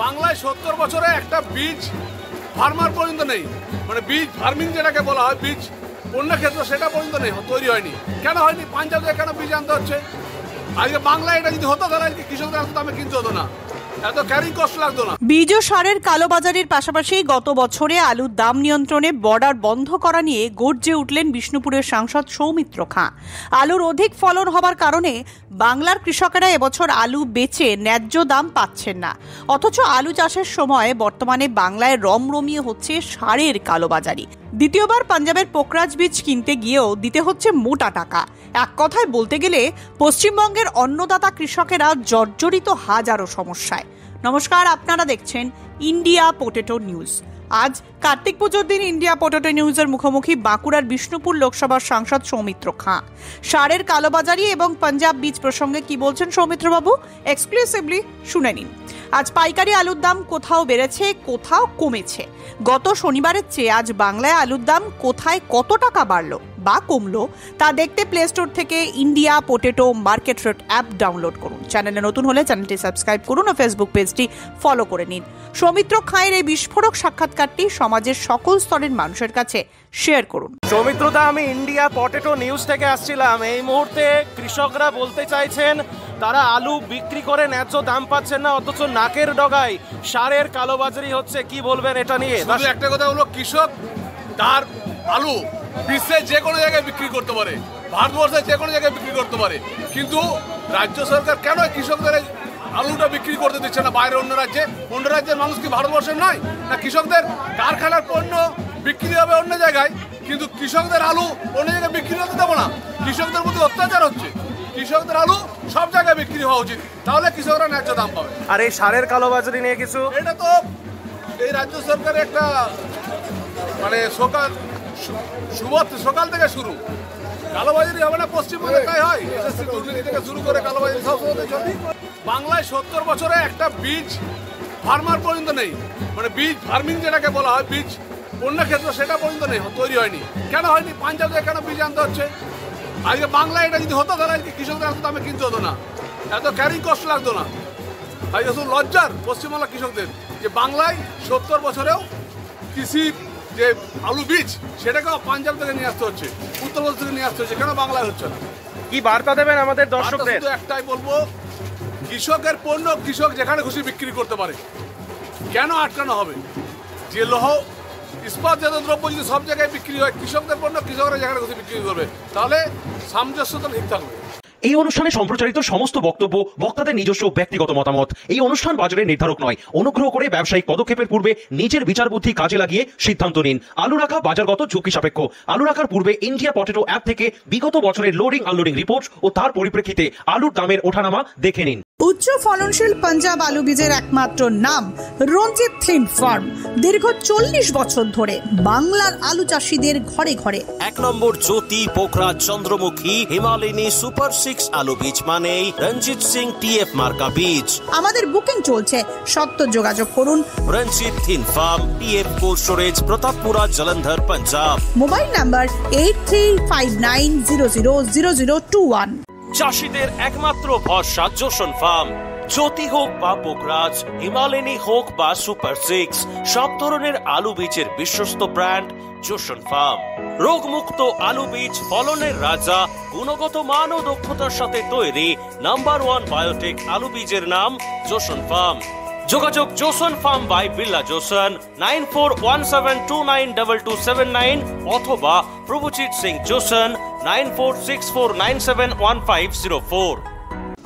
বাংলায় 70 বছরে একটা বীজ ফার্মার পর্যন্ত নেই, মানে বীজ ফার্মিং যেটাকে বলা হয়, বীজ অন্য ক্ষেত্রে সেটা পর্যন্ত নেই, তৈরি হয়নি। কেন হয়নি? পাঞ্জাব থেকে কেন বীজ আনতে হচ্ছে? আজকে বাংলায় এটা যদি হতো তাহলে আজকে কৃষকদের এত দামে কিনতে হতো না, এত ক্যারিং কষ্ট লাগতো না। বীজ ও সারের কালোবাজারের পাশাপাশি গত বছরে আলুর দাম নিয়ন্ত্রণে বর্ডার বন্ধ করা নিয়ে গর্জে উঠলেন বিষ্ণুপুরের সাংসদ সৌমিত্র খাঁ। আলুর অধিক ফলন হবার কারণে বাংলার কৃষকেরা এবছর আলু বেচে ন্যায্য দাম পাচ্ছেন না, অথচ আলু চাষের সময় বর্তমানে বাংলায় রমরমিয়ে হচ্ছে সারের কালোবাজারি। দ্বিতীয়বার পাঞ্জাবের পোকরাজ বীজ কিনতে গিয়েও দিতে হচ্ছে মোটা টাকা। এক কথায় বলতে গেলে পশ্চিমবঙ্গের অন্নদাতা কৃষকেরা জর্জরিত হাজারো সমস্যায়। নমস্কার, আপনারা দেখছেন ইন্ডিয়া পোটেটো নিউজ। আজ কার্তিক পুজোর দিন ইন্ডিয়া পোটেটো নিউজের মুখোমুখি বাঁকুড়ার বিষ্ণুপুর লোকসভার সাংসদ সৌমিত্র খাঁ। সারের কালোবাজারি এবং পাঞ্জাব বীজ প্রসঙ্গে কি বলছেন সৌমিত্রবাবু, এক্সক্লুসিভলি শুনে নিন। আজ পাইকারি আলুর দাম কোথাও বেড়েছে, কোথাও কমেছে। গত শনিবারের চেয়ে আজ বাংলায় আলুর দাম কোথায় কত টাকা বাড়লো বা কমলো তা দেখতে প্লে স্টোর থেকে India potato market rate app download করুন। চ্যানেলে নতুন হলে চ্যানেলটি সাবস্ক্রাইব করুন ও ফেসবুক পেজটি ফলো করে নিন। সৌমিত্র খাঁয়ের এই বিস্ফোরক সাক্ষাৎকারটি সমাজের সকল স্তরের মানুষের কাছে শেয়ার করুন। সৌমিত্রদা, আমি ইন্ডিয়া পটেটো নিউজ থেকে আসছিলাম। এই মুহূর্তে কৃষকরা বলতে চাইছেন তারা আলু বিক্রি করে ন্যায্য দাম পাচ্ছেন না, অথচ নাকের ডগায় সারের কালোবাজারি হচ্ছে। কি বলবেন এটা নিয়ে? একটা কথা হলো, কৃষক তার আলু বিশ্বের যে কোনো জায়গায় বিক্রি করতে পারে, ভারতবর্ষের যে কোনো জায়গায় বিক্রি করতে পারে, কিন্তু রাজ্য সরকার কেন কৃষকদের আলুটা বিক্রি করতে দিচ্ছে না বাইরে অন্য রাজ্যে? অন্য রাজ্যের মানুষ কি ভারতবর্ষের নয়? না, কৃষকদের কারখানার পণ্য বিক্রি হবে অন্য জায়গায়, কিন্তু কৃষকদের আলু অন্য জায়গায় বিক্রি হতে দেবো না। কৃষকদের মধ্যে অত্যাচার হচ্ছে। কৃষকদের আলু সব জায়গায় বিক্রি হওয়া উচিত, তাহলে কৃষকরা ন্যায্য দাম পাবে। আর এই সারের কালোবাজারি নিয়ে কিছু? এটা তো এই রাজ্য সরকারের একটা মানে সকাল থেকে শুরু। কালোবাজারি হবে না পশ্চিমবঙ্গে, তাই হয়। দুর্নীতি থেকে শুরু করে কালোবাজারি সবসময় চলে। বাংলায় 70 বছরে একটা বীজ ফার্মার পর্যন্ত নেই, মানে বীজ ফার্মিং যেটাকে বলা হয়, বীজ অন্য ক্ষেত্রে সেটা পর্যন্ত নেই, তৈরি হয়নি। কেন হয়নি? পাঞ্জাব থেকে কেন বীজ আনতে হচ্ছে? আজকে বাংলায় এটা যদি হতো তাহলে আজকে কৃষকদের এত দামে কিনতে হতো না, এত ক্যারিং কষ্ট লাগতো না। আজকে শুধু লজ্জার পশ্চিমবাংলা কৃষকদের যে বাংলায় 70 বছরেও কৃষি যে আলু বীজ সেটাকেও পাঞ্জাব থেকে নিয়ে আসতে হচ্ছে, উত্তরপ্রদেশ থেকে নিয়ে আসতে হচ্ছে, কেন বাংলায় হচ্ছে না? কি বার্তা দেবেন আমাদের দর্শকদের? শুধু একটাই বলবো, কৃষকের পণ্য কৃষক যেখানে খুশি বিক্রি করতে পারে, কেন আটকানো হবে? যে লৌহ ইস্পাতজাত দ্রব্য যদি সব জায়গায় বিক্রি হয়, কৃষকদের পণ্য কৃষকরা যেখানে খুশি বিক্রি করবে, তাহলে সামঞ্জস্যতা ঠিক থাকবে। এই অনুষ্ঠানে সম্প্রচারিত সমস্ত বক্তব্য বক্তাদের নিজস্ব ব্যক্তিগত মতামত। এই অনুষ্ঠান বাজারের নির্ধারক নয়। অনুগ্রহ করে ব্যবসায়িক পদক্ষেপের পূর্বে নিজের বিচার বুদ্ধি কাজে লাগিয়ে সিদ্ধান্ত নিন। আলু রাখা বাজারগত ঝুঁকি সাপেক্ষ। আলু রাখার পূর্বে ইন্ডিয়া পটেটো অ্যাপ থেকে বিগত বছরের লোডিং আনলোডিং রিপোর্ট ও তার পরিপ্রেক্ষিতে আলুর দামের ওঠানামা দেখে নিন। উচ্চ ফলনশীল পাঞ্জাব আলু বীজের একমাত্র নাম রঞ্জিত থিন ফার্ম। দীর্ঘ 40 বছর ধরে বাংলার আলু চাষীদের ঘরে ঘরে। 1 নম্বর জ্যোতি, পোখরাজ, চন্দ্রমুখী, হিমালয়নী সুপার 6 আলু বীজ মানেই রঞ্জিত সিং TF মার্কা বীজ। আমাদের বুকিং চলছে, সত্ত্বর যোগাযোগ করুন। Ranjit Thind farm, TF cold storage, Pratappura, Jalandhar, Punjab. Mobile number 8359000021। চাষীদের একমাত্র ভরসা জোসন ফার্ম। জ্যোতি হোক বা পোকরাজ, হিমালয়নী হোক বা সুপার 6, সব ধরনের আলু বীজের বিশ্বস্ত ব্র্যান্ড জোসন ফার্ম। রোগমুক্ত আলু বীজ, ফলনের রাজা, গুণগত মান ও দক্ষতার সাথে তৈরি নাম্বার 1 বায়োটেক আলু বীজের নাম জোসন ফার্ম। যোগাযোগ Joseon farm by Billah Joseon 9417292279 অথবা প্রভুজিৎ সিং জোসন 9464971504।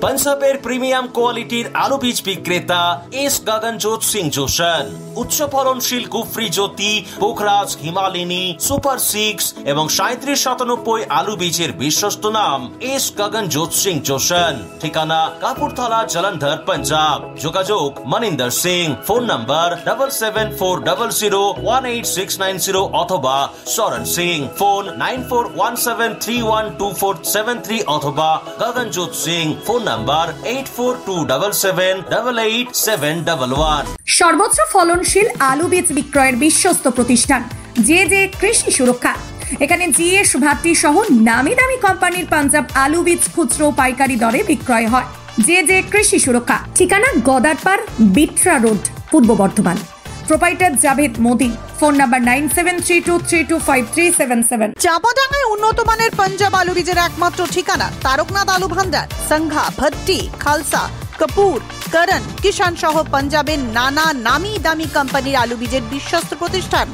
পাঞ্জাবের প্রিমিয়াম কোয়ালিটির আলু বীজ বিক্রেতা এস গগনজোৎ সিং জোসন। উচ্চ ফলনশীল গুফরি জ্যোতি, পোখরাজ, হিমালয়নী, সুপার 6 এবং 3797 আলু বীজের বিশ্বস্ত নাম এস গগনজোৎ সিং জোসন। ঠিকানা কাপুরথালা, জলন্ধর, পাঞ্জাব। যোগাযোগ মনিন্দর সিং। ফোন নাম্বার 7740018690 অথবা সরণ সিং। ফোন 9417312473 অথবা গগনজোৎ সিং। Phone number 8427788711। সর্বোচ্চ ফলনশীল আলু বীজ বিক্রয়ের বিশ্বস্ত প্রতিষ্ঠান যে কৃষি সুরক্ষা। এখানে জিএস, ভাতৃ সহ নামি দামি কোম্পানির পাঞ্জাব আলু বীজ খুচরো পাইকারি দরে বিক্রয় হয়। যে কৃষি সুরক্ষা। ঠিকানা গদারপাড়, বিট্রা রোড, পূর্ব Bardhaman. Proprietor Javed Modi. Phone number 9732325377। চাঁপাডাঙ্গায় উন্নত মানের পাঞ্জাব আলু বীজের একমাত্র ঠিকানা তারকনাথ আলু ভান্ডার। সংঘা, ভট্টি, খালসা, কাপুর, করণ, কিষান সহ পাঞ্জাবের নানা নামি দামি কোম্পানির আলু বীজের বিশ্বস্ত প্রতিষ্ঠান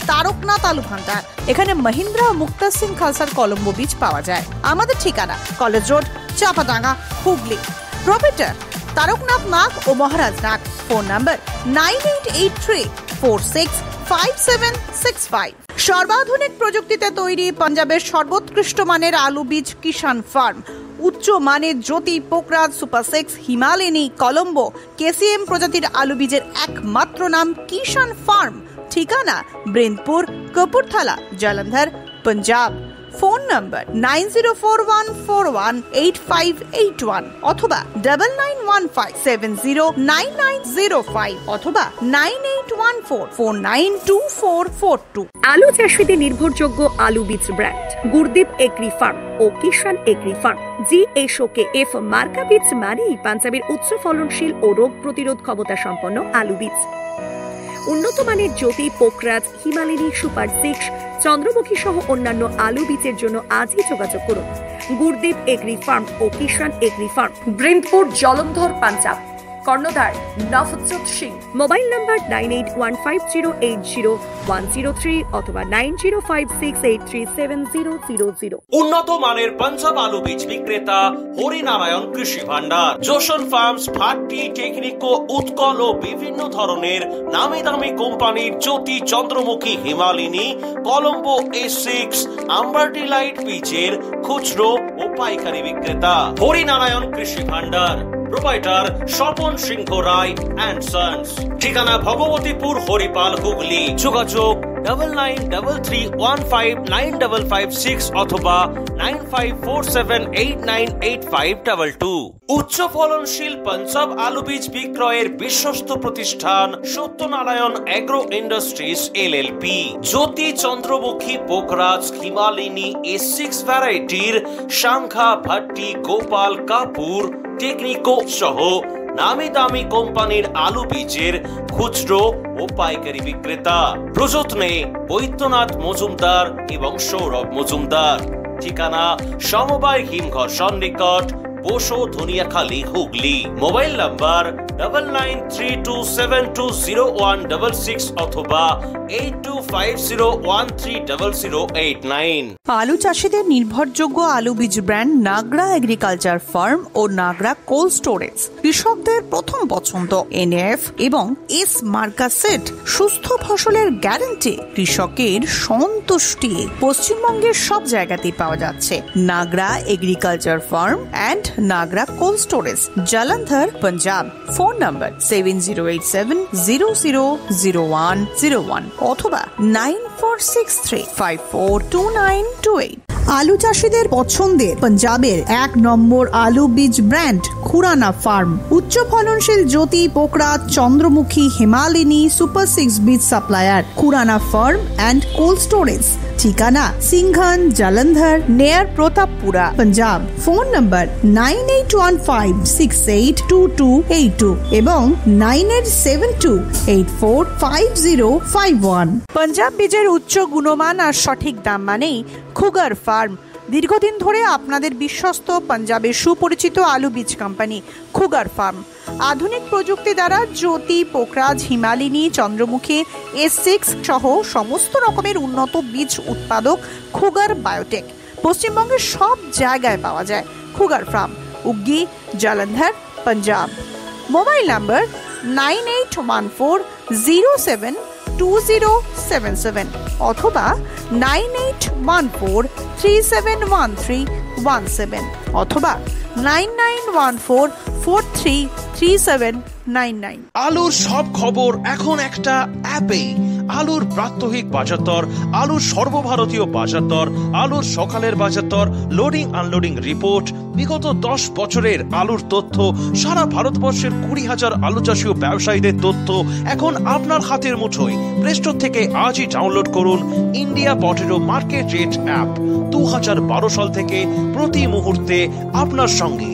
তারকনাথ আলু ভান্ডার। এখানে মহিন্দ্রা ও মুক্তা সিং খালসার কলম্বো বীজ পাওয়া যায়। আমাদের ঠিকানা college road, Champadanga, Hooghly. Proprietor Taraknath Nag ও মহারাজ নাগ। Phone number 9883465765। সর্বাধুনিক প্রযুক্তিতে তৈরি পাঞ্জাবের সর্বোৎকৃষ্ট মানের আলু বীজ কিষান ফার্ম। উচ্চ মানের জ্যোতি, পোকরাজ, সুপার 6, হিমালয়নী, কলম্বো, কেসিএম প্রজাতির আলু বীজের একমাত্র নাম কিষান ফার্ম। ঠিকানা ব্রেনপুর, কপুরথালা, জলন্ধর, পাঞ্জাব। ফোন নাম্বার 9041418581 অথবা 9915709905 অথবা 9814492442। আলু চাষীদের নির্ভরযোগ্য আলু বীজ ব্র্যান্ড গুরদীপ এগ্রি ফার্ম ও কিষান এগ্রি ফার্ম। GSOKF মার্কা বীজ মানেই পাঞ্জাবের উচ্চ ফলনশীল ও রোগ প্রতিরোধ ক্ষমতা সম্পন্ন আলু বীজ। উন্নত মানের জ্যোতি, পোকরাজ, হিমালয়নী, সুপার 6, চন্দ্রমুখী সহ অন্যান্য আলু বীজের জন্য আজই যোগাযোগ করুন গুরদীপ এগ্রি ফার্ম ও কিষান এগ্রি ফার্ম, ব্রিন্দপুর, জলন্ধর, পাঞ্জাব। কর্ণধার নভজ্যোৎ সিং। মোবাইল নাম্বার 9815080103 অথবা 9056837000। উন্নত মানের পাঞ্জাব আলু বীজ বিক্রেতা হরিনারায়ণ কৃষি ভান্ডার। জোশন ফার্মস, ভাট্টি, টেকনিকো, উৎকল ও বিভিন্ন ধরনের নামি দামি কোম্পানির জ্যোতি, চন্দ্রমুখী, হিমালয়নী, কলম্বো A6, আম্বারটি লাইট বীজের খুচরো ও পাইকারি বিক্রেতা Harinarayan Krishi Bhandar. Proprietor Swapan Singha Roy and sons. ঠিকানা ভগবতীপুর, হরিপাল, হুগলি। যোগাযোগ 9933159556 অথবা 9547898522। উচ্চ ফলনশীল পাঞ্জাব আলু বীজ বিক্রয়ের বিশ্বস্ত প্রতিষ্ঠান সত্যনারায়ণ এগ্রো ইন্ডাস্ট্রিজ LLP। জ্যোতি, চন্দ্রমুখী, পোকরাজ, হিমালয়নী, A6 ভ্যারাইটির সংঘা, ভট্টি, গোপাল, কাপুর, টেকনিকো সহ নামি দামি কোম্পানির আলু বীজের খুচরো ও পাইকারি বিক্রেতা। প্রযত্নে বৈদ্যনাথ মজুমদার এবং সৌরভ মজুমদার। ঠিকানা সমবায় হিমঘর সন্নিকট, বোসো, ধনিয়াখালী, হুগলি। মোবাইল নাম্বার 9932720166 অথবা 8250130089। আলু চাষীদের নির্ভরযোগ্য আলু বীজ ব্র্যান্ড নাগরা এগ্রিকালচার ফার্ম ও নাগরা কোল্ড স্টোরেজ। কৃষকদের প্রথম পছন্দ NF এবং S মার্কা সেট। সুস্থ ফসলের গ্যারান্টি, কৃষকের সন্তুষ্টি। পশ্চিমবঙ্গের সব জায়গাতেই পাওয়া যাচ্ছে Nagra agriculture farm and Nagra cold storage, Jalandhar, Punjab. Phone number 7087000101 অথবা 9463542928। আলু চাষীদের পছন্দের পাঞ্জাবের 1 নম্বর আলু বীজ ব্র্যান্ড খুরানা ফার্ম। উচ্চ ফলনশীল জ্যোতি, পোকরাজ, চন্দ্রমুখী, হিমালয়নী, সুপার 6 বীজ supplier Khurana farm and cold storage. ঠিকানা সিংঘন, জলন্ধর, নেয়ার প্রতাপপুরা, পাঞ্জাব। ফোন নাম্বার 9815682282 এবং 9872845051। পাঞ্জাব বীজের উচ্চ গুণমান আর সঠিক দাম মানেই খুগার ফার্ম। দীর্ঘদিন ধরে আপনাদের বিশ্বস্ত পাঞ্জাবের সুপরিচিত আলু বীজ কোম্পানি খুগার ফার্ম। আধুনিক প্রযুক্তি দ্বারা জ্যোতি, পোকরাজ, হিমালয়নী, চন্দ্রমুখী, A6 সহ সমস্ত রকমের উন্নত বীজ উৎপাদক খুগার বায়োটেক। পশ্চিমবঙ্গের সব জায়গায় পাওয়া যায় Khugar farm, Uggi, Jalandhar, Punjab. Mobile number 9814072077 অথবা 9814371317 অথবা 9914433799। আলুর সব খবর এখন একটা অ্যাপে। আলুর প্রাত্যহিক বাজারদর, আলুর সর্বভারতীয় বাজারদর, আলুর সকালের বাজারদর, লোডিং আনলোডিং রিপোর্ট, বিগত 10 বছরের আলুর তথ্য, সারা ভারতবর্ষের 20,000 আলু চাষী ও ব্যবসায়ীদের তথ্য এখন আপনার হাতের মুঠোয়। প্লে স্টোর থেকে আজই ডাউনলোড করুন India potato market rate app. 2012 সাল থেকে প্রতি মুহূর্তে আপনার সঙ্গে।